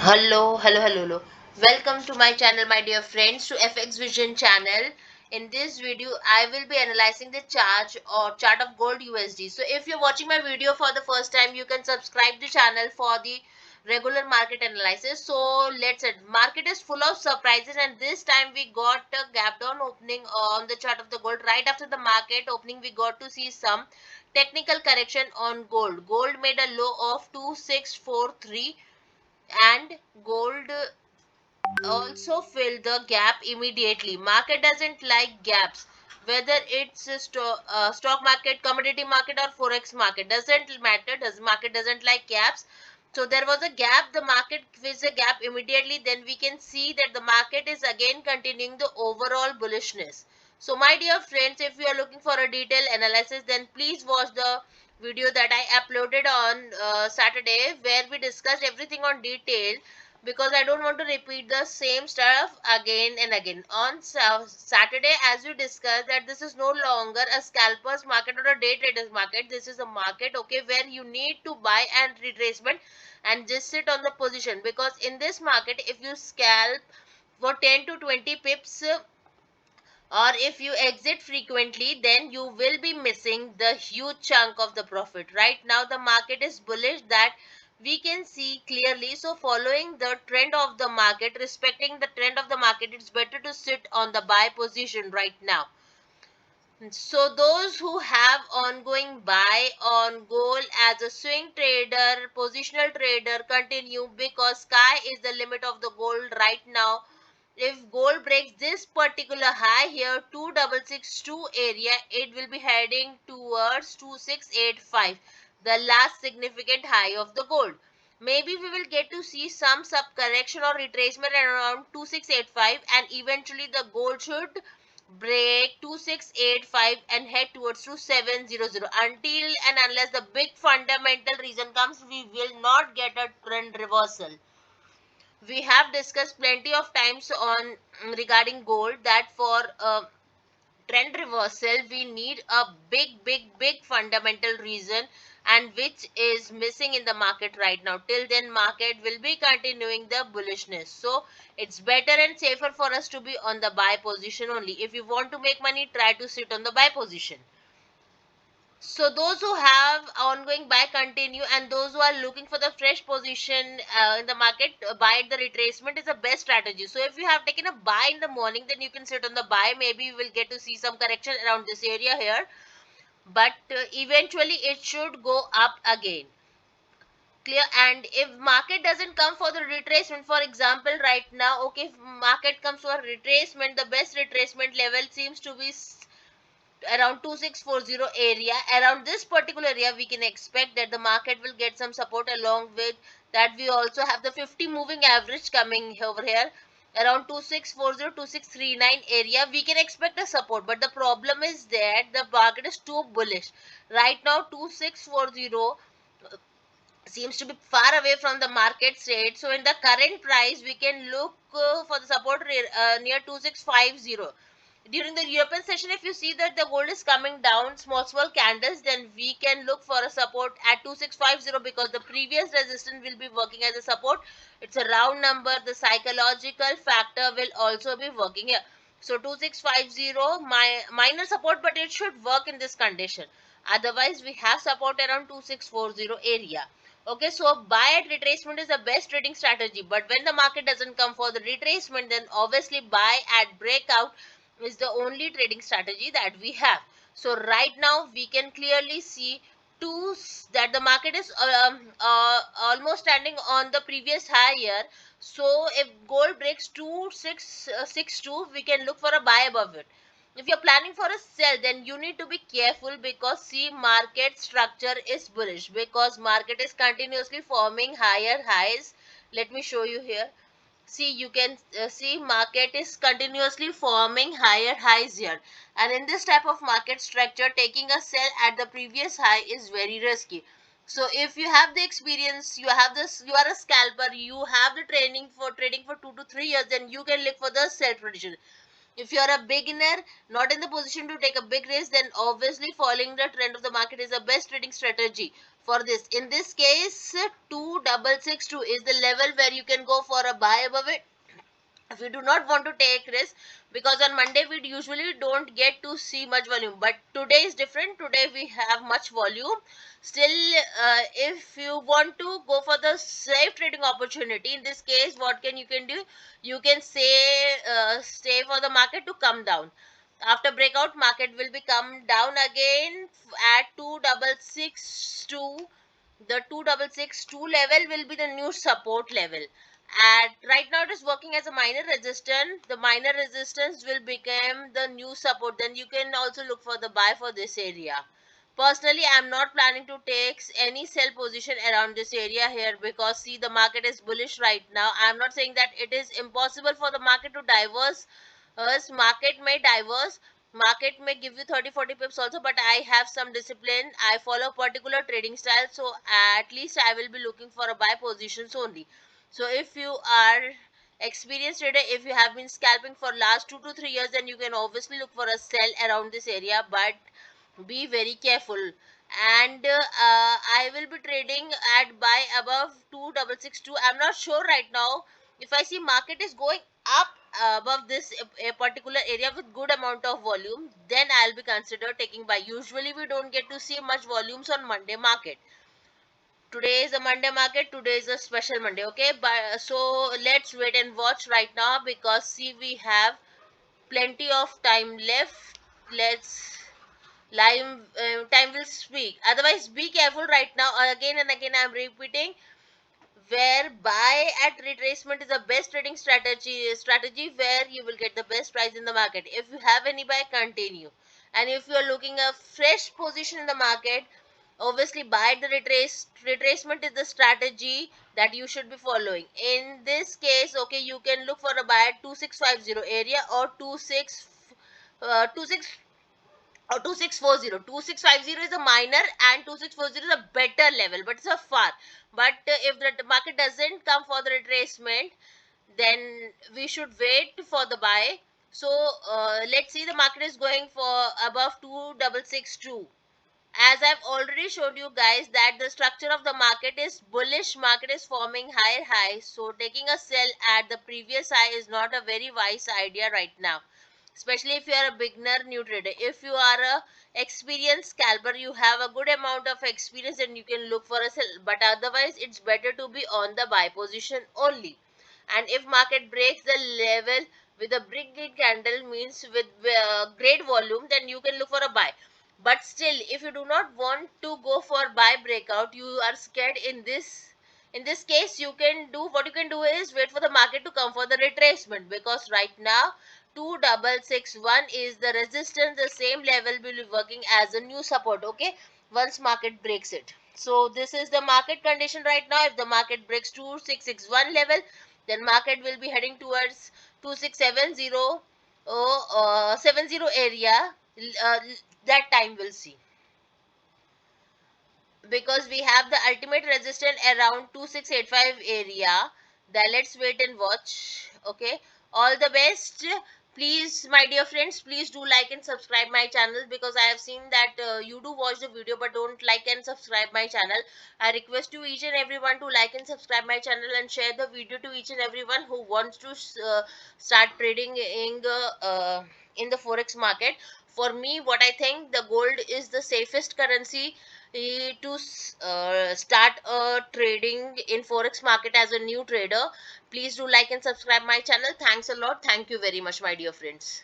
Hello. Welcome to my channel, my dear friends, to FX Vision channel. In this video, I will be analyzing the chart of gold USD. So, if you're watching my video for the first time, you can subscribe the channel for the regular market analysis. So, let's say market is full of surprises, and this time we got a gap down opening on the chart of the gold. Right after the market opening, we got to see some technical correction on gold. Gold made a low of 2643 and gold also filled the gap immediately. Market doesn't like gaps, whether it's a stock market, commodity market, or forex market, doesn't matter. Does market doesn't like gaps. So there was a gap, the market fills a gap immediately, then we can see that the market is again continuing the overall bullishness. So my dear friends, if you are looking for a detailed analysis, then please watch the video that I uploaded on Saturday, where we discussed everything on detail, because I don't want to repeat the same stuff again and again. On Saturday, as we discussed, that this is no longer a scalpers market or a day traders market. This is a market, okay, where you need to buy and retracement and just sit on the position, because in this market, if you scalp for 10 to 20 pips, or if you exit frequently, then you will be missing the huge chunk of the profit. Right now the market is bullish, that we can see clearly. So following the trend of the market, respecting the trend of the market, it's better to sit on the buy position right now. So those who have ongoing buy on gold as a swing trader, positional trader, continue, because sky is the limit of the gold right now. If gold breaks this particular high here, 2662 area, it will be heading towards 2685, the last significant high of the gold. Maybe we will get to see some sub correction or retracement around 2685, and eventually the gold should break 2685 and head towards 2700. Until and unless the big fundamental reason comes, we will not get a trend reversal. We have discussed plenty of times on regarding gold, that for trend reversal we need a big fundamental reason, and which is missing in the market right now. Till then market will be continuing the bullishness. So it's better and safer for us to be on the buy position only. If you want to make money, try to sit on the buy position. So those who have ongoing buy continue, and those who are looking for the fresh position in the market, buy at the retracement is the best strategy. So if you have taken a buy in the morning, then you can sit on the buy. Maybe you will get to see some correction around this area here, but eventually it should go up again. Clear? And if market doesn't come for the retracement, for example right now, okay, if market comes for retracement, the best retracement level seems to be around 2640 area. Around this particular area we can expect that the market will get some support. Along with that, we also have the 50 moving average coming over here around 2640 2639 area. We can expect a support, but the problem is that the market is too bullish right now. 2640 seems to be far away from the market rate. So in the current price, we can look for the support near 2650. During the European session, if you see that the gold is coming down small candles, then we can look for a support at 2650, because the previous resistance will be working as a support. It's a round number. The psychological factor will also be working here. So 2650 minor support, but it should work in this condition. Otherwise we have support around 2640 area. Okay, so buy at retracement is the best trading strategy, but when the market doesn't come for the retracement, then obviously buy at breakout is the only trading strategy that we have. So right now we can clearly see that the market is almost standing on the previous high here. So if gold breaks 2662, we can look for a buy above it. If you're planning for a sell, then you need to be careful, because see, market structure is bullish, because market is continuously forming higher highs. Let me show you here. See, you can see market is continuously forming higher highs here, and in this type of market structure, taking a sell at the previous high is very risky. So if you have the experience, you have this, you are a scalper, you have the training for trading for 2 to 3 years, then you can look for the sell position. If you're a beginner, not in the position to take a big risk, then obviously following the trend of the market is the best trading strategy for this. In this case, 2662 is the level where you can go for a buy above it if you do not want to take risk, because on Monday we usually don't get to see much volume, but today is different. Today we have much volume. Still, if you want to go for the safe trading opportunity, in this case what can you can do, you can say stay for the market to come down. After breakout, market will be come down again at 2662. The 2662 level will be the new support level. At right now it is working as a minor resistance. The minor resistance will become the new support, then you can also look for the buy for this area. Personally, I am not planning to take any sell position around this area here, because see, the market is bullish right now. I am not saying that it is impossible for the market to diverse. Market may diverse, market may give you 30-40 pips also, but I have some discipline. I follow particular trading style, so at least I will be looking for a buy positions only. So if you are experienced trader, if you have been scalping for last 2 to 3 years, then you can obviously look for a sell around this area, but be very careful. And I will be trading at buy above 2662. I'm not sure right now. If I see market is going up above this a particular area with good amount of volume, then I'll be consider taking buy. Usually we don't get to see much volumes on Monday market. Today is a Monday market. Today is a special Monday. Okay, but so let's wait and watch right now, because see, we have plenty of time left. Let's live time will speak. Otherwise, be careful right now. Again and again I'm repeating, where buy at retracement is the best trading strategy where you will get the best price in the market. If you have any buy, continue. And if you are looking a fresh position in the market, obviously buy the retracement is the strategy that you should be following. In this case, okay, you can look for a buy at 2650 area, or 26 or 2640. 2650 is a minor and 2640 is a better level, but it's a far. But if the market doesn't come for the retracement, then we should wait for the buy. So let's see, the market is going for above 2662. As I've already showed you guys that the structure of the market is bullish, market is forming higher highs, so taking a sell at the previous high is not a very wise idea right now, especially if you are a beginner new trader. If you are a experienced scalper, you have a good amount of experience, and you can look for a sell, but otherwise it's better to be on the buy position only. And if market breaks the level with a big candle, means with great volume, then you can look for a buy. But still, if you do not want to go for buy breakout, you are scared, in this case, you can do what you can do is wait for the market to come for the retracement, because right now 2661 is the resistance. The same level will be working as a new support, okay, once market breaks it. So this is the market condition right now. If the market breaks 2661 level, then market will be heading towards 2670 70 area. That time we'll see, because we have the ultimate resistance around 2685 area. Then let's wait and watch. Okay, all the best. Please, my dear friends, please do like and subscribe my channel, because I have seen that you do watch the video but don't like and subscribe my channel. I request you each and everyone to like and subscribe my channel, and share the video to each and everyone who wants to start trading in the forex market. For me, what I think, the gold is the safest currency to start trading in forex market as a new trader. Please do like and subscribe my channel. Thanks a lot. Thank you very much, my dear friends.